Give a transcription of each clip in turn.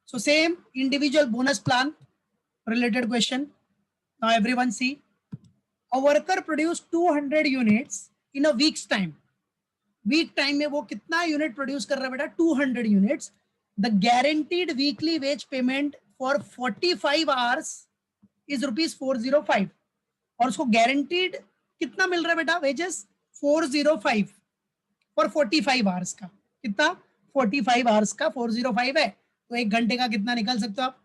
So same individual bonus plan related question. Now everyone see, a worker produced 200 units in a week's time. Week time में वो कितना unit produce कर रहा है बेटा? 200 units. The guaranteed weekly wage payment for 45 hours is ₹405. और उसको guaranteed कितना मिल रहा है बेटा वेजेस? 405 फॉर 45 आवर्स का. कितना? 45 आवर्स का 405 है, तो एक घंटे का कितना निकाल सकते हो आप?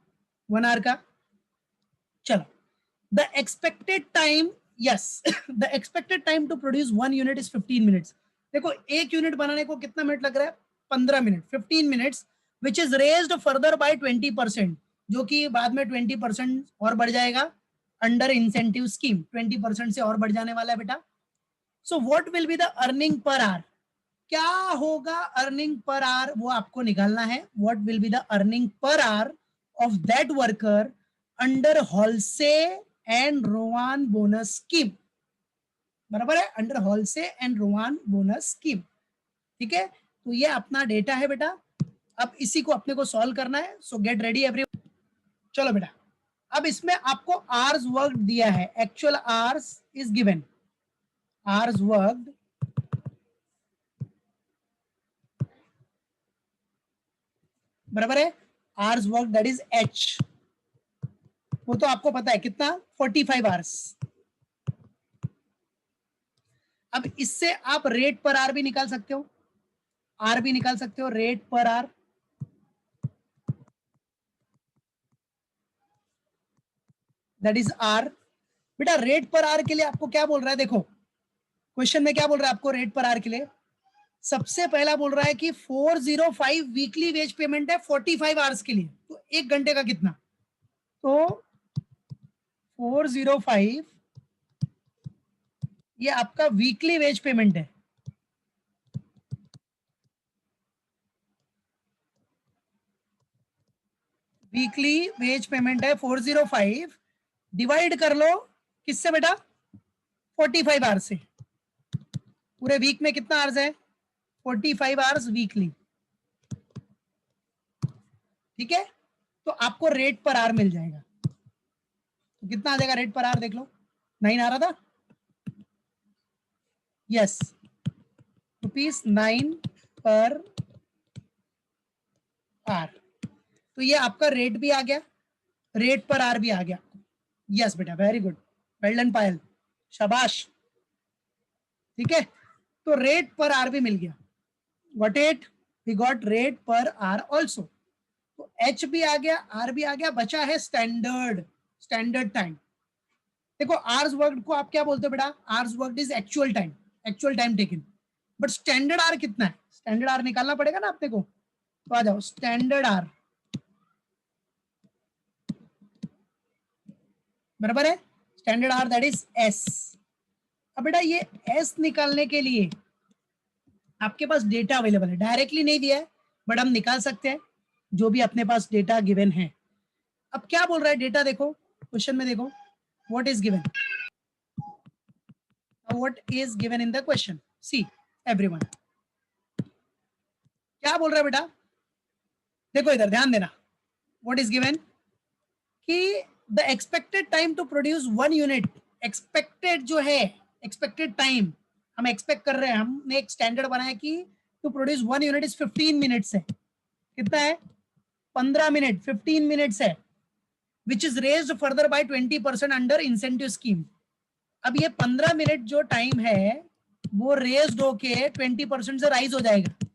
1 आवर का. चलो, the expected time, yes, the expected time to produce 1 unit is 15 minutes. देखो, एक यूनिट बनाने को कितना मिनट लग रहा है? 15 minute, 15 minutes, which is raised further by 20%, जो कि बाद में 20% और बढ़ जाएगा अंडर इंसेंटिव स्कीम. 20% से और बढ़ जाने वाला है बेटा. So what will be the earning per hour? क्या होगा अर्निंग पर आवर, वो आपको निकालना है. What will be the earning per hour of that worker under Halsey and Rowan bonus scheme. बराबर है, under Halsey and Rowan bonus scheme. ठीक है, तो ये अपना डेटा है बेटा. अब इसी को अपने को सॉल्व करना है. सो गेट रेडी एवरीवन. चलो बेटा, अब इसमें आपको आवर्स वर्क दिया है. Actual hours is given. Hours work बराबर है hours work, that is H. वो तो आपको पता है कितना? 45 आवर्स. अब इससे आप रेट पर आवर भी निकाल सकते हो, आर भी निकाल सकते हो. Rate per hour, that is R. बेटा रेट पर आवर के लिए आपको क्या बोल रहा है? देखो क्वेश्चन में क्या बोल रहा है आपको रेट पर आवर के लिए? सबसे पहला बोल रहा है कि 405 वीकली वेज पेमेंट है 45 आवर्स के लिए, तो एक घंटे का कितना? तो 405 ये आपका वीकली वेज पेमेंट है. वीकली वेज पेमेंट है 405. डिवाइड कर लो किससे बेटा? 45 आवर्स से. पूरे वीक में कितना आवर्स है? 45 आवर्स वीकली. ठीक है, तो आपको रेट पर आवर मिल जाएगा. तो कितना आ जाएगा रेट पर आवर? देख लो, 9 आ रहा था. Yes, ₹9 per hour. तो ये आपका रेट भी आ गया, रेट पर आवर भी आ गया. यस बेटा, वेरी गुड, वेल डन पायल, शाबाश. ठीक है, तो रेट पर आवर भी मिल गया. What it? We got rate per hour also. तो एच भी आ गया, आर भी आ गया. बचा है स्टैंडर्ड, स्टैंडर्ड टाइम. देखो आवर्स वर्कड को आप क्या बोलते हो बेटा? Hours worked is actual time, actual time taken. But standard R कितना है? स्टैंडर्ड आर निकालना पड़ेगा ना अपने को. तो आ जाओ, स्टैंडर्ड आर बराबर है standard R, that is S. अब बेटा ये एस निकालने के लिए आपके पास डेटा अवेलेबल है, डायरेक्टली नहीं दिया है बट हम निकाल सकते हैं जो भी अपने पास डेटा गिवन है. अब क्या बोल रहा है डेटा? देखो क्वेश्चन में देखो, what is given, what is given in the question. See everyone, क्या बोल रहा है बेटा? देखो इधर ध्यान देना. व्हाट इज गिवन कि the expected time to produce 1 unit. Expected जो है, एक्सपेक्टेड टाइम हम एक्सपेक्ट कर रहे हैं, हमने एक स्टैंडर्ड बनाया कि to produce 1 unit is 15 minutes है. कितना है? 15 मिनट, 15 मिनट्स है, which is raised further by 20% under incentive scheme. अब ये 15 मिनट जो टाइम है वो रेज्ड होके 20% से राइज हो जाएगा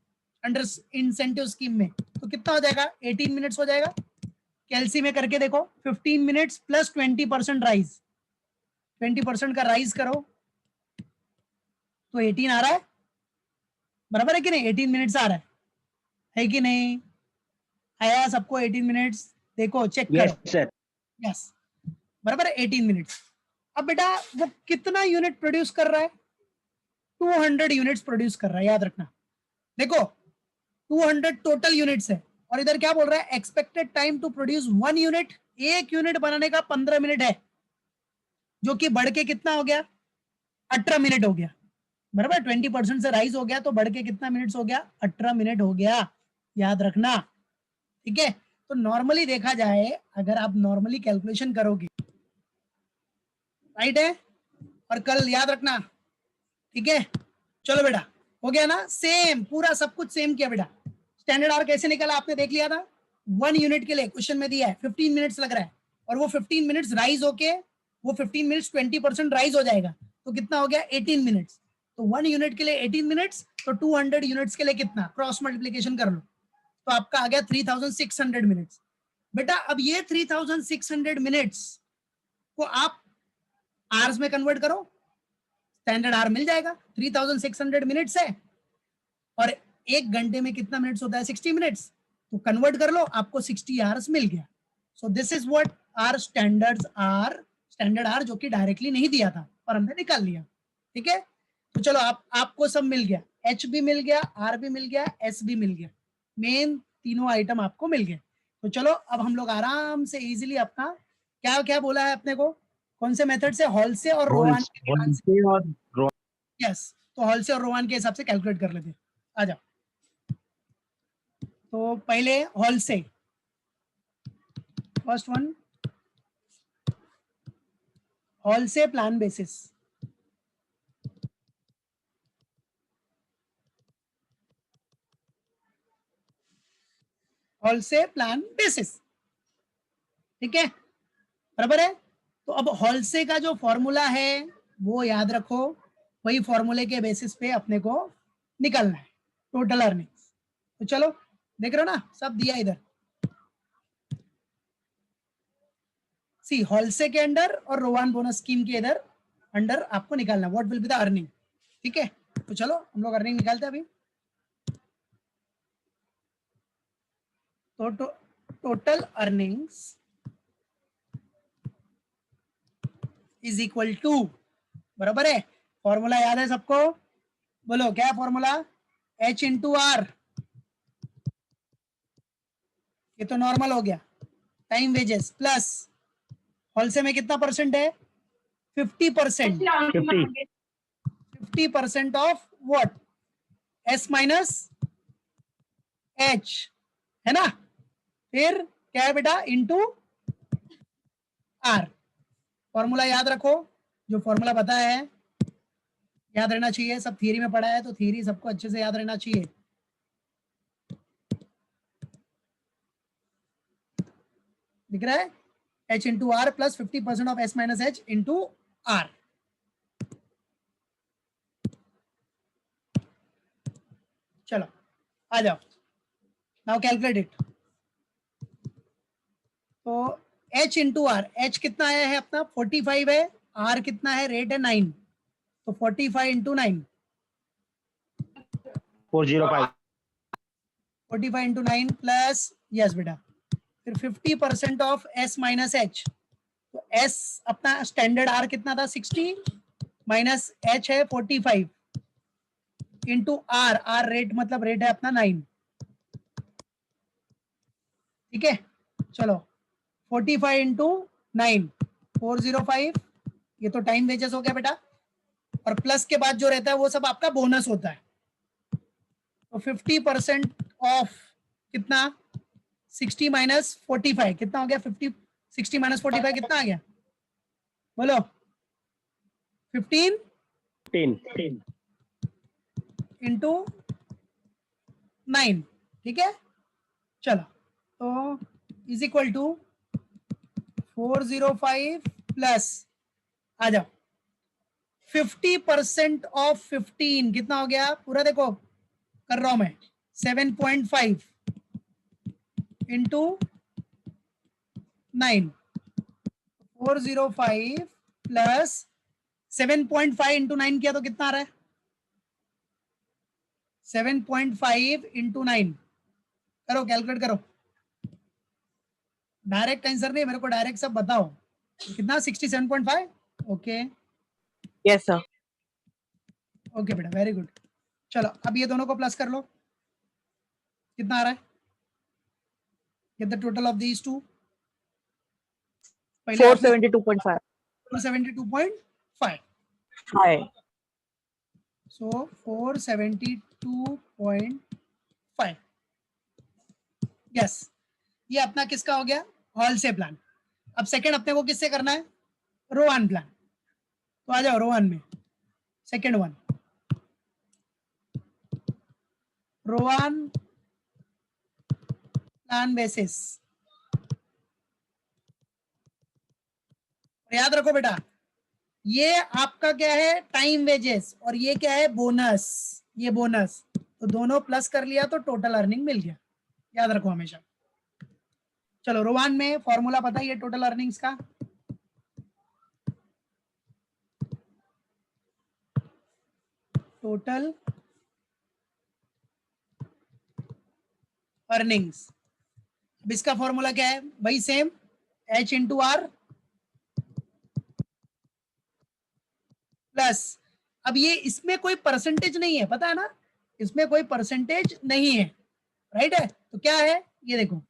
अंडर इंसेंटिव स्कीम में. तो कितना हो जाएगा? 18 मिनट्स हो जाएगा. कैलसी में करके देखो, 15 मिनट्स प्लस 20% राइज, 20% का राइज करो तो 18 आ रहा है. बराबर है कि नहीं? 18 मिनट्स आ रहा है कि नहीं? आया सबको 18 मिनट्स? देखो चेक करो. यस, बराबर है 18 मिनट्स. अब बेटा वो कितना यूनिट प्रोड्यूस कर रहा है? 200 यूनिट्स प्रोड्यूस कर रहा है, याद रखना. देखो 200 टोटल यूनिट्स है, और इधर क्या बोल रहा है? Expected time to produce 1 unit. एक यूनिट बनाने का 15 मिनट है, जो कि बढ़ के कितना हो गया? 18 मिनट हो गया. बराबर, 20% से राइज हो गया तो बढ़ के कितना मिनट्स हो गया? 18 मिनट हो गया, याद रखना. ठीक है, तो नॉर्मली देखा जाए, अगर आप नॉर्मली कैलकुलेशन करोगे, राइट है, और कल याद रखना, ठीक है। चलो बेटा, हो गया ना, सेम पूरा सब कुछ सेम किया बेटा। स्टैंडर्ड आर कैसे निकला आपने देख लिया था, 1 यूनिट के लिए क्वेश्चन में दिया है 15 मिनट्स लग रहा है, और वो 15 मिनट्स राइज होके वो 15 मिनट्स 20% राइज हो जाएगा, तो कितना हो गया 18 मिनट्स। तो 1 यूनिट के लिए 18 मिनट्स, तो 200 यूनिट्स के लिए कितना, क्रॉस मल्टीप्लीकेशन कर लो, तो आपका आ गया 3600 मिनट्स। बेटा अब ये 3600 मिनट्स को आप आवर्स में कन्वर्ट करो, स्टैंडर्ड आर मिल जाएगा, 3600 मिनट्स है, और एक घंटे में कितना मिनट्स होता है, 60 मिनट्स, तो कन्वर्ट कर लो, आपको 60 आवर्स मिल गया। So this is what R standard R जो कि डायरेक्टली नहीं दिया था और हमने निकाल लिया, ठीक है। तो चलो आपको सब मिल गया, एच भी मिल गया, आर भी मिल गया, एस भी मिल गया, मेन तीनों आइटम आपको मिल गए। तो चलो अब हम लोग आराम से इजीली अपना क्या क्या बोला है अपने को, कौन से मेथड से, हॉल से और रोवान के, यस, तो हॉल से और रोवान के हिसाब से कैलकुलेट कर लेते हैं। आ जाओ, तो पहले हॉल से, फर्स्ट वन, हॉल से प्लान बेसिस, हॉल से प्लान बेसिस, ठीक है, बराबर है। तो अब हॉल से का जो फॉर्मूला है वो याद रखो, वही फॉर्मूले के बेसिस पे अपने को निकलना है टोटल अर्निंग्स। तो चलो देख रहे हो ना, सब दिया इधर, सी हॉलसे के अंडर और रोवान बोनस स्कीम के इधर अंडर आपको निकालना what will be the earning, ठीक है। तो चलो हम लोग अर्निंग निकालते हैं अभी। तो total earnings is equal to, बराबर है, फॉर्मूला याद है सबको, बोलो क्या फॉर्मूला, एच इंटू आर, ये तो नॉर्मल हो गया, टाइम वेजेस प्लस होलसेल में कितना परसेंट है, 50%, 50% of what, S minus H, है ना, फिर क्या है बेटा, इंटू आर। फॉर्मूला याद रखो, जो फॉर्मूला पता है याद रहना चाहिए, सब थियरी में पढ़ा है तो थियरी सबको अच्छे से याद रहना चाहिए। दिख रहा है, H into R plus 50% of S minus H into R. चलो आ जाओ, नाउ कैलकुलेट इट। तो एच इंटू आर, एच कितना आया है अपना 45 है, आर कितना है, रेट है 9, तो 45 इंटू 9, 405, 45 इंटू 9 प्लस, यस बेटा, फिर 50% ऑफ एस माइनस एच, तो एस अपना स्टैंडर्ड आर कितना था 60 माइनस एच है 45 इंटू आर, आर रेट मतलब रेट है अपना 9, ठीक है। चलो 45 इंटू 9 405, ये तो टाइम वेजेस हो गया बेटा, और प्लस के बाद जो रहता है वो सब आपका बोनस होता है। तो 50% ऑफ कितना, 60 माइनस 45 कितना हो गया, 50 60 माइनस 45 कितना आ गया, बोलो 15 इंटू 9, ठीक है। चलो तो इज इक्वल टू 405 प्लस, आ जाओ, 50% ऑफ 15 कितना हो गया, पूरा देखो कर रहा हूं मैं, 7.5 इंटू 9, 405 प्लस 7.5 इंटू 9 किया तो कितना आ रहा है, 7.5 इंटू 9, करो कैलकुलेट करो, डायरेक्ट आंसर नहीं, मेरे को डायरेक्ट सब बताओ, कितना 67.5, ओके यस सर, ओके बेटा वेरी गुड। चलो अब ये दोनों को प्लस कर लो, कितना आ रहा है, get the total of these two, 472.5, 472.5, hi, so 472.5, yes, ये अपना किसका हो गया, हॉल से प्लान। अब सेकंड अपने को किससे करना है, रोवान प्लान। तो आ जाओ रोवान में, सेकंड वन रोवान प्लान बेसिस। याद रखो बेटा, ये आपका क्या है, टाइम वेजेस, और ये क्या है, बोनस। ये बोनस, तो दोनों प्लस कर लिया तो टोटल अर्निंग मिल गया, याद रखो हमेशा। चलो रोवान में फॉर्मूला पता है टोटल अर्निंग्स का, टोटल अर्निंग्स। अब इसका फॉर्मूला क्या है भाई, same H into R plus, अब ये इसमें कोई परसेंटेज नहीं है, पता है ना, इसमें कोई परसेंटेज नहीं है, राइट है, तो क्या है ये देखो,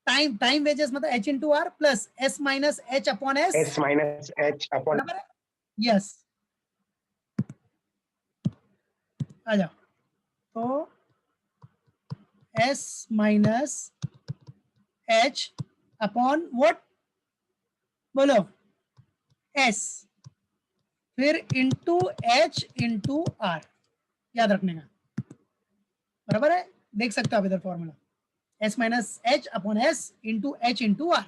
टाइम वेजेस मतलब H into R plus S minus H upon S, S minus H upon yes. आ जाओ, तो S minus H upon what, बोलो S, फिर इंटू H इंटू आर, याद रखने का, बराबर है, देख सकते हो आप इधर formula, S minus H upon S into H into R.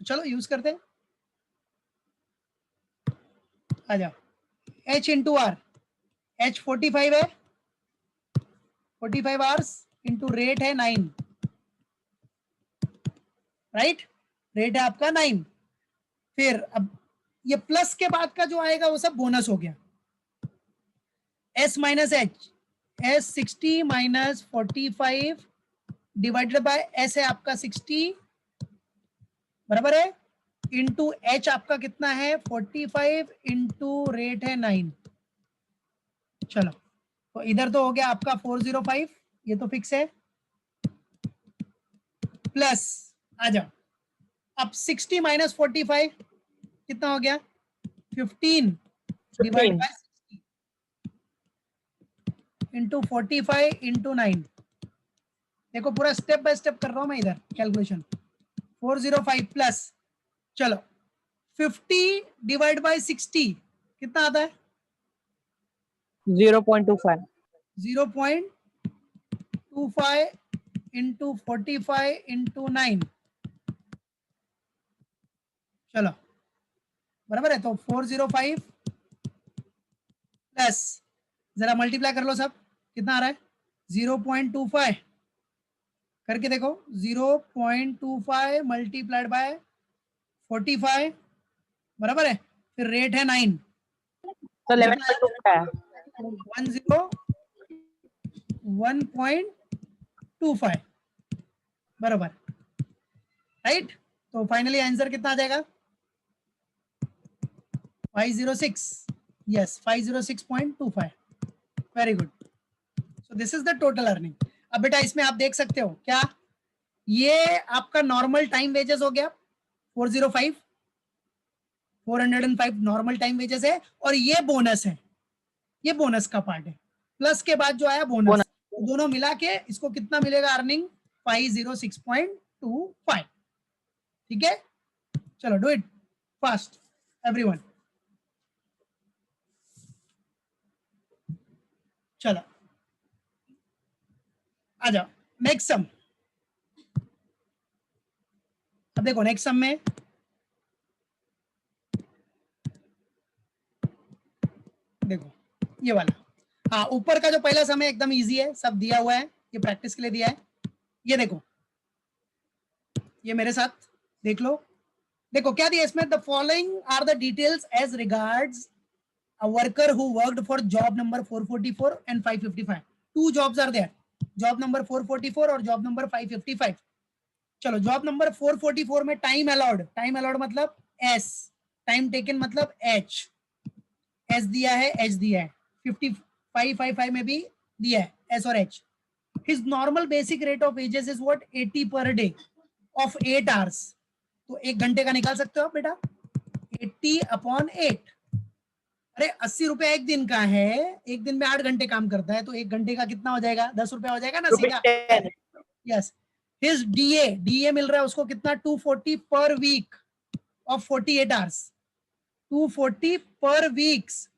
चलो यूज करते हैं, आ जाओ, H इंटू आर, H 45 है, 45 आवर्स इंटू रेट है 9, राइट, रेट है आपका 9। फिर अब ये प्लस के बाद का जो आएगा वो सब बोनस हो गया, S minus H, S 60 minus 45 divided by S है आपका 60, बराबर है, इंटू H आपका कितना है 45 इंटू रेट है 9। चलो तो इधर तो हो गया आपका 405, ये तो फिक्स है, प्लस आ जाओ, अब 60 माइनस 45 कितना हो गया, 15 डिवाइड 15 बाय 60 इंटू 45 इंटू 9। देखो पूरा स्टेप बाय स्टेप कर रहा हूं मैं इधर कैलकुलेशन, 405 प्लस, चलो 50 डिवाइड बाय 60 कितना आता है, 0.25 0.25 इंटू 45 इंटू 9, चलो बराबर है, तो 405 प्लस, जरा मल्टीप्लाई कर लो सब, कितना आ रहा है 0.25, करके देखो 0.25 मल्टीप्लाइड बाय 45, बराबर है, फिर रेट है 9, तो 11.25 है 1.25 बराबर, राइट, तो फाइनली आंसर कितना आ जाएगा 506, yes 506.25, very good. So this is the total earning. अब बेटा इसमें आप देख सकते हो क्या, ये आपका नॉर्मल टाइम वेजेस हो गया 405 नॉर्मल टाइम वेजेस है, और ये बोनस है, ये बोनस का पार्ट है, प्लस के बाद जो आया बोनस, दोनों मिला के इसको कितना मिलेगा अर्निंग 506.25, ठीक है। चलो डू इट फास्ट एवरीवन, चलो आ जाओ नेक्स्ट सम। अब देखो नेक्स्ट सम में देखो ये वाला, हाँ ऊपर का जो पहला सम है एकदम इजी है, सब दिया हुआ है, ये प्रैक्टिस के लिए दिया है। ये देखो, ये मेरे साथ देख लो, देखो क्या दिया इसमें, the following are the details as regards a worker who worked for job number 444 and 555, two jobs are there, job number 444 और job number 555। चलो जॉब नंबर 444 में टाइम अलाउड मतलब S, टाइम टेकन मतलब H, S दिया है H दिया है, 555 में भी दिया है S और H। His normal basic rate of wages is what 80 per day of 8 hours, तो 1 घंटे का निकाल सकते हो आप बेटा, 80 अपॉन 8, अरे 80 रुपया 1 दिन का है, 1 दिन में 8 घंटे काम करता है, तो 1 घंटे का कितना हो जाएगा 10 रुपया हो जाएगा ना सीधा, यस हिज डीए मिल रहा है उसको कितना 240 पर वीक ऑफ 48 आवर्स, 240 पर वीक्स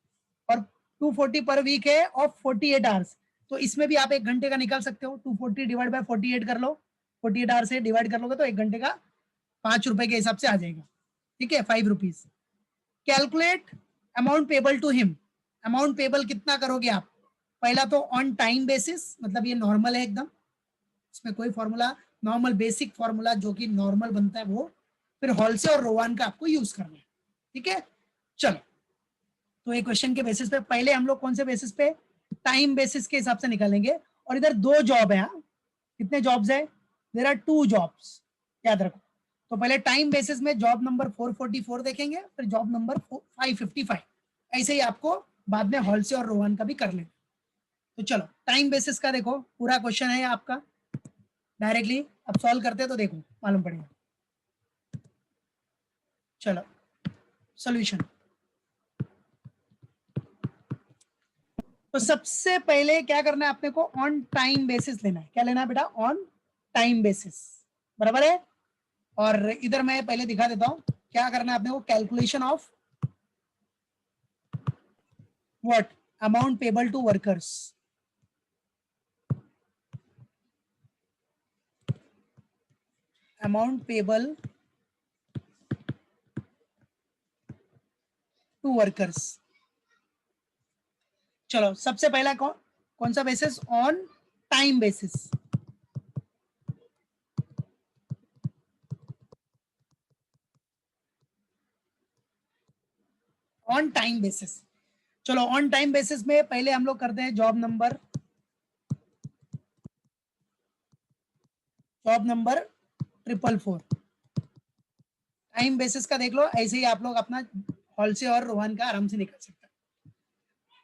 और 240 पर वीक है ऑफ 48 आवर्स। तो इसमें भी आप 1 घंटे का निकाल सकते हो, 240 डिवाइड बाय 48 कर लो, 48 आवर्स से डिवाइड कर लोगे तो 1 घंटे का 5 रुपए के हिसाब से आ जाएगा, ठीक है, 5 rupees. Calculate amount payable to him, amount payable कितना करोगे आप, पहला तो ऑन टाइम बेसिस, मतलब ये नॉर्मल है एकदम, इसमें कोई फॉर्मूला, नॉर्मल बेसिक फॉर्मूला जो कि नॉर्मल बनता है वो, फिर हॉलसे और रोवान का आपको यूज करना है, ठीक है। चलो, तो एक क्वेश्चन के बेसिस पे पहले हम लोग कौन से बेसिस पे, टाइम बेसिस के हिसाब से निकालेंगे। और इधर 2 जॉब है, हाँ, कितने जॉब्स है, देयर आर 2 जॉब्स, याद रखो। तो पहले टाइम बेसिस में जॉब नंबर 444 देखेंगे, फिर जॉब नंबर 555, ऐसे ही आपको बाद में हॉलसे और रोहन का भी कर लेंगे। तो चलो टाइम बेसिस का देखो, पूरा क्वेश्चन है आपका, डायरेक्टली अब सॉल्व करते हैं तो देखो मालूम पड़ेगा। चलो सॉल्यूशन, तो सबसे पहले क्या करना है अपने को, ऑन टाइम बेसिस लेना है। क्या लेना है बेटा, ऑन टाइम बेसिस, बराबर है। और इधर मैं पहले दिखा देता हूं क्या करना है अपने को, calculation of what, amount payable to workers, amount payable to workers. चलो सबसे पहला कौन सा basis, on time basis. On time basis, चलो ऑन टाइम बेसिस में पहले हम लोग करते हैं जॉब नंबर 444। टाइम बेसिस का देख लो, ऐसे ही आप लोग अपना हॉल से और रोहन का आराम से निकल सकते हैं।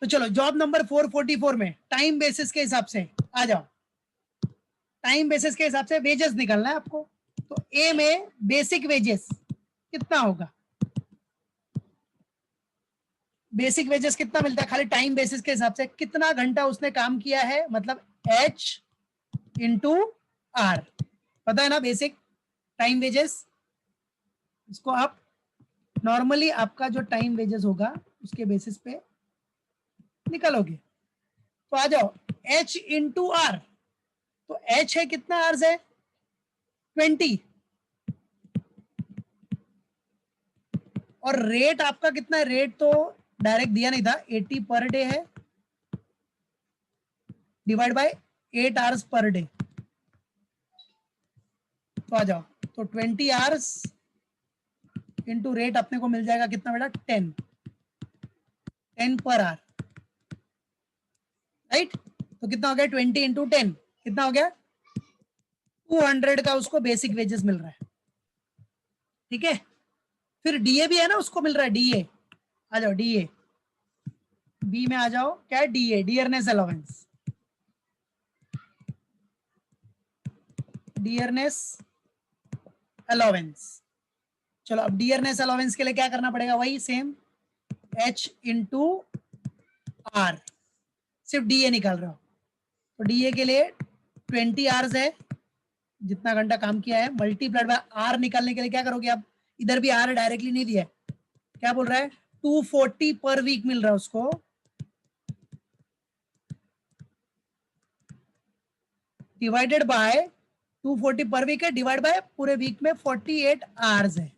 तो चलो जॉब नंबर 444 में टाइम बेसिस के हिसाब से आ जाओ, टाइम बेसिस के हिसाब से वेजेस निकालना है आपको। तो ए में बेसिक वेजेस कितना होगा, बेसिक वेजेस कितना मिलता है खाली टाइम बेसिस के हिसाब से, कितना घंटा उसने काम किया है, मतलब H इंटू आर, पता है ना बेसिक टाइम वेजेस। इसको आप नॉर्मली आपका जो टाइम वेजेस होगा उसके बेसिस पे निकालोगे। तो आ जाओ H इंटू आर, तो H है कितना, आर्स है 20, और रेट आपका कितना है, रेट तो डायरेक्ट दिया नहीं था, 80 पर डे है, divide by 8 hours per day. तो आ जाओ, तो 20 आवर्स इंटू रेट अपने को मिल जाएगा कितना बेटा, 10 पर आवर, राइट। तो कितना हो गया, 20 इंटू 10 कितना हो गया, 200 का उसको बेसिक वेजेस मिल रहा है, ठीक है। फिर डीए भी है ना, उसको मिल रहा है डीए, आ जाओ डीए, बी में आ जाओ, क्या है DA, dearness allowance, dearness allowance. चलो अब डियरनेस अलाउंस के लिए क्या करना पड़ेगा, वही सेम H इंटू आर, सिर्फ डीए निकाल रहा हो। तो डीए के लिए 20 आवर्स है, जितना घंटा काम किया है, मल्टीप्लाइड बाय आर निकालने के लिए क्या करोगे आप, इधर भी आर डायरेक्टली नहीं दिया है, क्या बोल रहा है 240 पर वीक मिल रहा है उसको, डिवाइडेड बाय 240 पर वीक है, डिवाइड बाय पूरे वीक में 48 आवर्स है,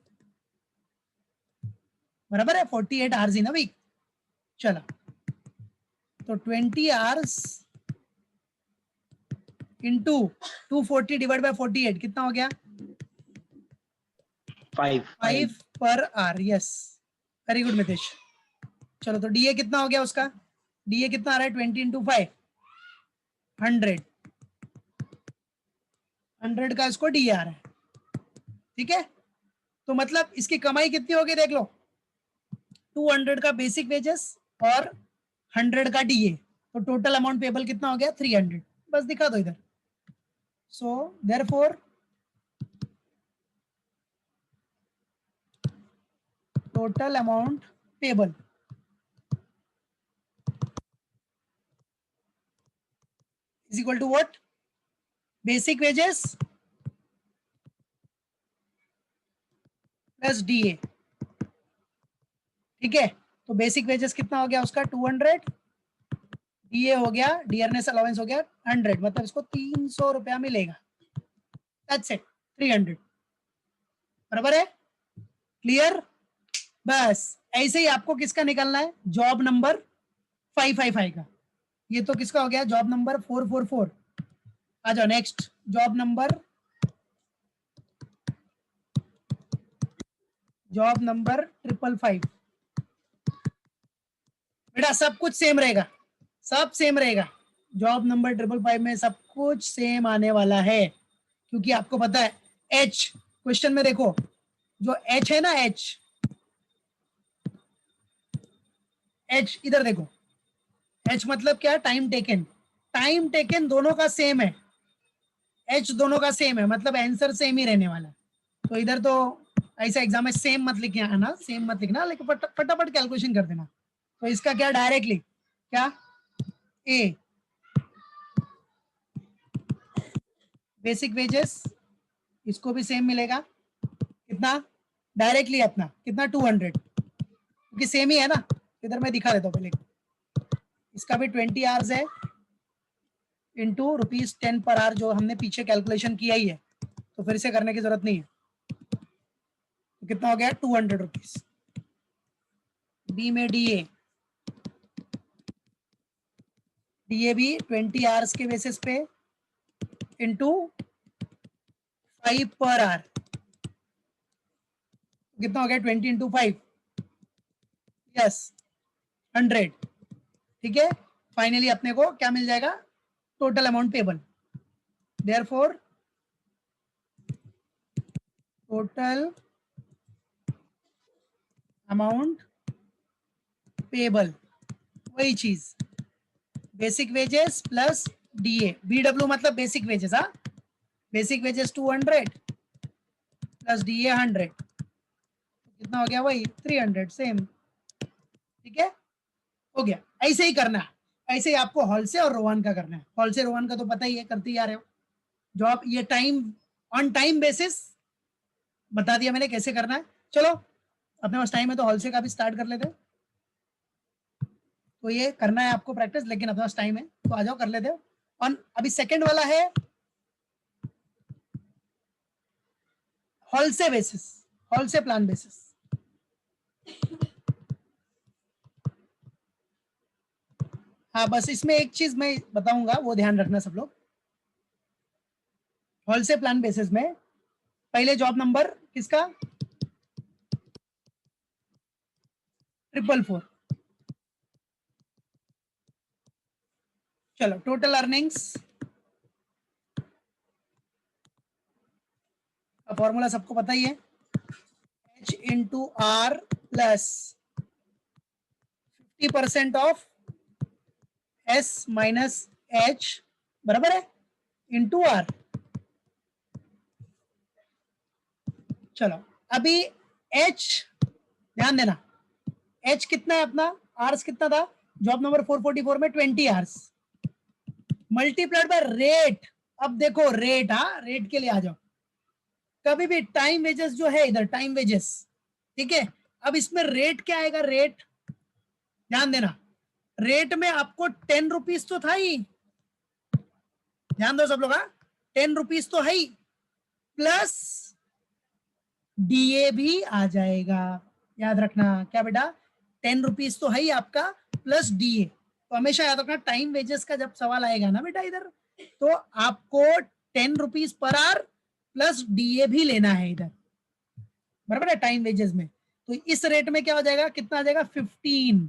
बराबर है 48 आवर्स इन अ वीक। चलो तो 20 आवर्स इंटू 240 डिवाइड बाय 48 कितना हो गया, 5 per hour, yes, very good Mitesh. चलो तो डीए कितना हो गया उसका, डीए कितना आ रहा है 20 इंटू 5, 100 का इसको डीए आ रहा है, ठीक है। तो मतलब इसकी कमाई कितनी होगी देख लो, 200 का बेसिक वेजेस और 100 का डीए, तो टोटल अमाउंट पेबल कितना हो गया 300, बस दिखा दो इधर। So therefore total amount payable is equal to what, basic wages plus DA, ठीक है। तो बेसिक वेजेस कितना हो गया उसका 200, DA हो गया, डियरनेस अलाउंस हो गया 100, मतलब इसको 300 रुपया मिलेगा। दैट्स इट, 300, बराबर है, क्लियर। बस ऐसे ही आपको किसका निकालना है, जॉब नंबर 555 का। ये तो किसका हो गया, जॉब नंबर 444। आ जाओ नेक्स्ट, जॉब नंबर 555। बेटा सब कुछ सेम रहेगा, सब सेम रहेगा। जॉब नंबर 555 में सब कुछ सेम आने वाला है, क्योंकि आपको पता है एच, क्वेश्चन में देखो जो एच है ना, एच इधर देखो, एच मतलब क्या, टाइम टेकन। टाइम टेकन दोनों का सेम है, एच दोनों का सेम है, मतलब आंसर सेम ही रहने वाला है। तो इधर तो ऐसा एग्जाम में सेम मत लिखना आना, सेम मत लिखना, लेकिन फटाफट कैलकुलेशन कर देना। तो इसका क्या, डायरेक्टली क्या, ए बेसिक वेजेस, इसको भी सेम मिलेगा, कितना, डायरेक्टली अपना कितना 200, क्योंकि सेम ही है ना। इधर मैं दिखा देता हूँ पहले, इसका भी 20 आवर्स है इंटू ₹10 पर आवर, जो हमने पीछे कैलकुलेशन किया ही है, तो फिर से करने की जरूरत नहीं है। तो कितना हो गया, ₹200। बी में डीए भी 20 आवर्स के बेसिस पे इंटू 5 पर आवर, कितना हो गया, 20 इंटू 5, यस 100, ठीक है। फाइनली अपने को क्या मिल जाएगा, total amount payable. Therefore total amount payable, वही चीज, basic wages plus DA, BW मतलब बेसिक वेजेस, हाँ, बेसिक वेजेस 200 प्लस डीए 100, कितना हो गया, वही 300, सेम, ठीक है, हो गया। ऐसे ही करना है, ऐसे ही आपको हॉल से और रोहन का करना है। हॉल से रोहन का तो पता ही है, करते ही आ रहे हो। जॉब ये टाइम ऑन टाइम बेसिस बता दिया मैंने कैसे करना है। चलो अपने पास टाइम है तो हॉल से का भी स्टार्ट कर लेते हैं। तो ये करना है आपको प्रैक्टिस, लेकिन अपने पास टाइम है तो आ जाओ कर लेते हो। और अभी सेकंड वाला है हॉल से बेसिस, हॉल से प्लान बेसिस। हाँ बस इसमें एक चीज मैं बताऊंगा, वो ध्यान रखना सब लोग। हॉल से प्लान बेसिस में पहले जॉब नंबर किसका, 444। चलो टोटल अर्निंग्स का फॉर्मूला सबको पता ही है, H into R plus 50% of S minus H, बराबर है, इंटू आर। चलो अभी H ध्यान देना, H कितना है अपना, आर्स कितना था जॉब नंबर 444 में, 20 आवर्स मल्टीप्लाइड बाय रेट। अब देखो रेट, हाँ रेट के लिए आ जाओ, कभी भी टाइम वेजेस जो है इधर, टाइम वेजेस, ठीक है। अब इसमें रेट क्या आएगा, रेट ध्यान देना, रेट में आपको 10 रुपीज तो था ही, ध्यान दो सब लोग, हाँ 10 रुपीज तो है ही, प्लस डीए भी आ जाएगा, याद रखना क्या बेटा, 10 रुपीज तो है ही आपका, प्लस डीए। तो हमेशा याद रखना टाइम वेजेस का जब सवाल आएगा ना बेटा इधर, तो आपको 10 rupees per hour plus DA भी लेना है इधर, बराबर है, टाइम वेजेस में। तो इस रेट में क्या हो जाएगा, कितना आ जाएगा, 15,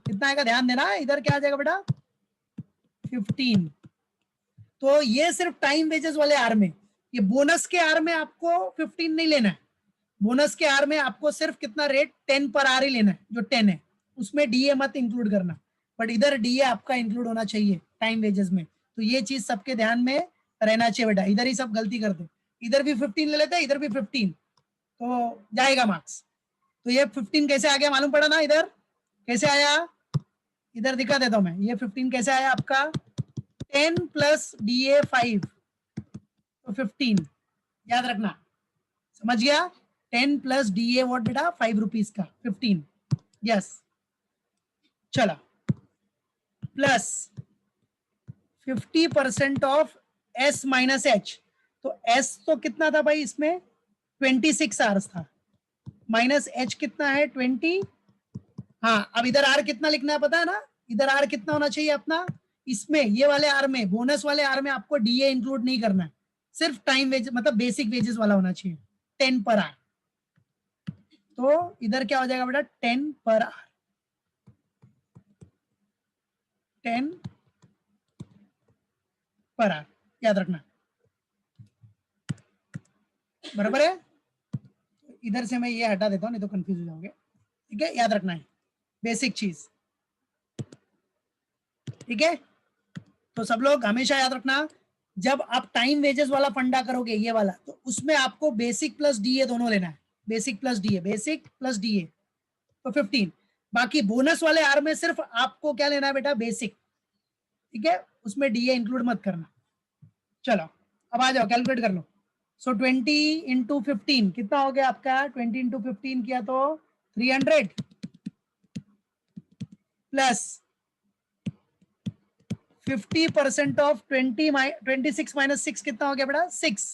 कितना आएगा ध्यान देना, इधर क्या आ जाएगा बेटा, 15। तो ये सिर्फ टाइम वेजेस वाले आर में, ये बोनस के आर में आपको 15 नहीं लेना है, बोनस के आर में आपको सिर्फ कितना रेट, 10 पर आर ही लेना है, जो 10 है उसमें डीए मत इंक्लूड करना, बट इधर डीए आपका इंक्लूड होना चाहिए टाइम वेजेस में। तो ये चीज सबके ध्यान में रहना चाहिए बेटा, इधर ही सब गलती करते, इधर भी 15 ले लेते हैं, इधर भी 15, तो जाएगा मार्क्स। तो ये 15 कैसे आ गया मालूम पड़ा ना, इधर कैसे आया, इधर दिखा देता हूं मैं, ये 15 कैसे आया आपका, 10 प्लस DA 5, तो 15, याद रखना, समझ गया। 10 प्लस DA व्हाट बेटा 5 रुपीज का 15 यस चला plus 50% of S minus H तो S तो कितना था भाई इसमें 26 आवर्स था माइनस H कितना है 20 हाँ अब इधर R कितना लिखना है पता है ना इधर R कितना होना चाहिए अपना इसमें ये वाले R में बोनस वाले R में आपको DA इंक्लूड नहीं करना है सिर्फ टाइम वेज मतलब बेसिक वेजेस वाला होना चाहिए 10 पर आवर तो इधर क्या हो जाएगा बेटा 10 पर आवर 10 पर आवर याद रखना बराबर है इधर से मैं ये हटा देता हूं नहीं तो कंफ्यूज हो जाओगे ठीक है याद रखना है बेसिक चीज ठीक है तो सब लोग हमेशा याद रखना जब आप टाइम वेजेस वाला फंडा करोगे ये वाला तो उसमें आपको बेसिक प्लस डीए दोनों लेना है बेसिक प्लस डीए तो 15 बाकी बोनस वाले आर में सिर्फ आपको क्या लेना है बेटा बेसिक ठीक है उसमें डीए इंक्लूड मत करना चलो अब आ जाओ कैलकुलेट कर लो सो 20 इंटू 15 कितना हो गया आपका 20 इंटू 15 किया तो 300 प्लस 50% ऑफ 26 माइनस 6 कितना हो गया बेटा 6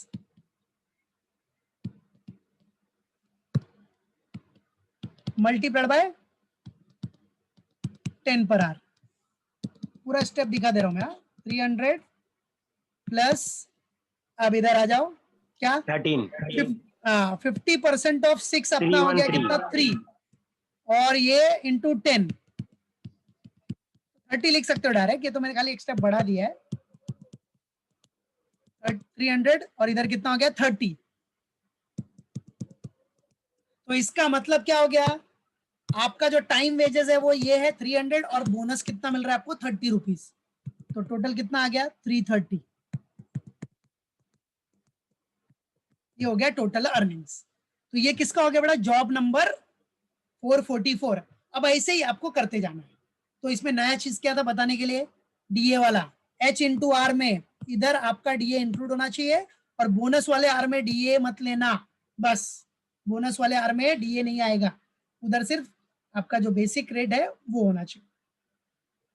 मल्टीप्लाइड बाय 10 पर आवर पूरा स्टेप दिखा दे रहा हूं मैं 300 प्लस अब इधर आ जाओ क्या 13 50% ऑफ 6 अपना हो गया कितना 3 और ये इंटू 10 30 लिख सकते हो डायरेक्ट ये तो मैंने खाली एक स्टेप बढ़ा दिया है 300 और इधर कितना हो गया 30 तो इसका मतलब क्या हो गया आपका जो टाइम वेजेस है वो ये है 300 और बोनस कितना मिल रहा है आपको 30 रुपीज तो टोटल कितना आ गया 330 ये हो गया टोटल अर्निंग्स तो ये किसका हो गया बेटा जॉब नंबर 444 अब ऐसे ही आपको करते जाना है तो इसमें नया चीज क्या था बताने के लिए डीए वाला H इंटू आर में इधर आपका डीए इंक्लूड होना चाहिए और बोनस वाले आर में डीए मत लेना बस बोनस वाले आर में डीए नहीं आएगा उधर सिर्फ आपका जो बेसिक रेट है वो होना चाहिए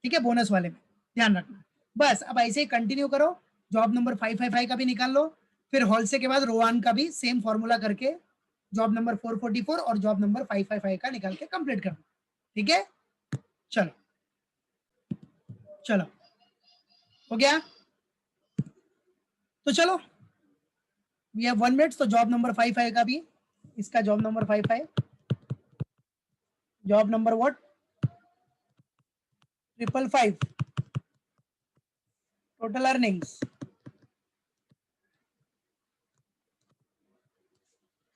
ठीक है बोनस वाले में ध्यान रखना बस अब ऐसे ही कंटिन्यू करो जॉब नंबर 555 का भी निकाल लो फिर हॉलसे के बाद रोवान का भी सेम फॉर्मूला करके जॉब नंबर 444 और जॉब नंबर 555 का निकाल के कंप्लीट करना ठीक है चलो चलो हो गया तो चलो वी हैव 1 मिनट तो जॉब नंबर 55 का भी इसका job number 55 job number what 555 total earnings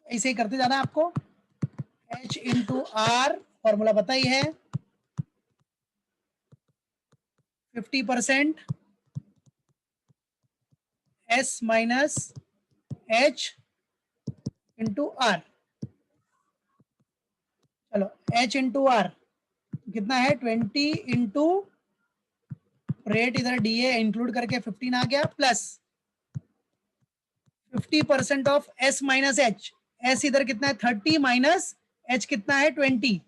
ऐसे ही करते जाना है आपको H इंटू आर फॉर्मूला पता ही है 50% S minus H into R चलो H इंटू आर कितना है 20 इंटू रेट इधर डीए इंक्लूड करके 15 आ गया plus 50% of S minus H S इधर कितना है 30 माइनस H कितना है 20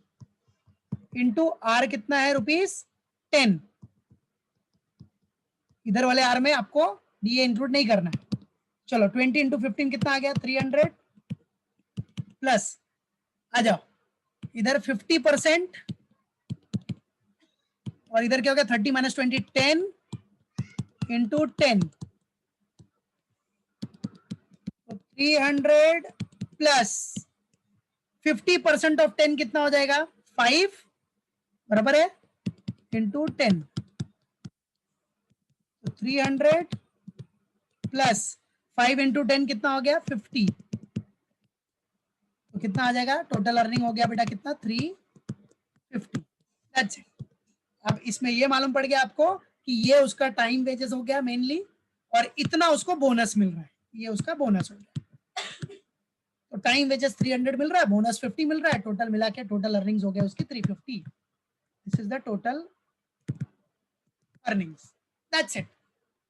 इंटू आर कितना है ₹10 इधर वाले आर में आपको डीए इंक्लूड नहीं करना है चलो 20 इंटू 15 कितना आ गया 300 प्लस आ जाओ इधर 50% और इधर क्या हो गया 30 माइनस 20 10 इंटू 10 तो 300 प्लस 50% ऑफ 10 कितना हो जाएगा 5 बराबर है इंटू 10 तो 300 प्लस 5 इंटू 10 कितना हो गया 50 तो कितना आ जाएगा टोटल अर्निंग हो गया बेटा कितना 350 दैट्स इट अब इसमें ये मालूम पड़ गया आपको कि ये उसका टाइम वेजेस हो गया मेनली और इतना उसको बोनस मिल रहा है ये उसका बोनस हो गया तो टाइम वेजेस 300 मिल रहा है बोनस 50 मिल रहा है टोटल मिला के टोटल अर्निंग्स हो गया उसकी 350 this is the total earnings that's it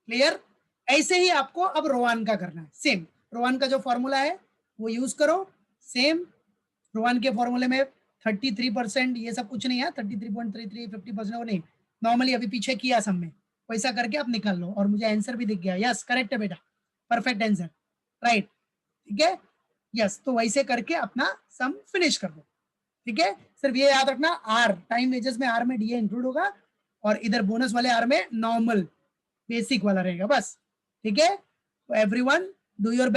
clear ऐसे ही आपको अब रोवान का करना है सेम रोवान का जो फॉर्मूला है वो यूज करो सेम रोहन के फॉर्मूले में 33% ये सब कुछ नहीं है, 33.33 50% वो नहीं, नॉर्मली अभी पीछे किया सब में, वैसा करके आप निकाल लो और मुझे आंसर भी दिख गया। यस करेक्ट है बेटा, परफेक्ट आंसर, राइट, ठीक है, यस। तो वैसे करके अपना सम फिनिश कर दो, ठीक है। सिर्फ ये याद रखना आर टाइम वेजेस में, आर में डीए इंक्लूड होगा और इधर बोनस वाले आर में नॉर्मल बेसिक वाला रहेगा बस, ठीक है। तो एवरीवन डू योर बेस्ट।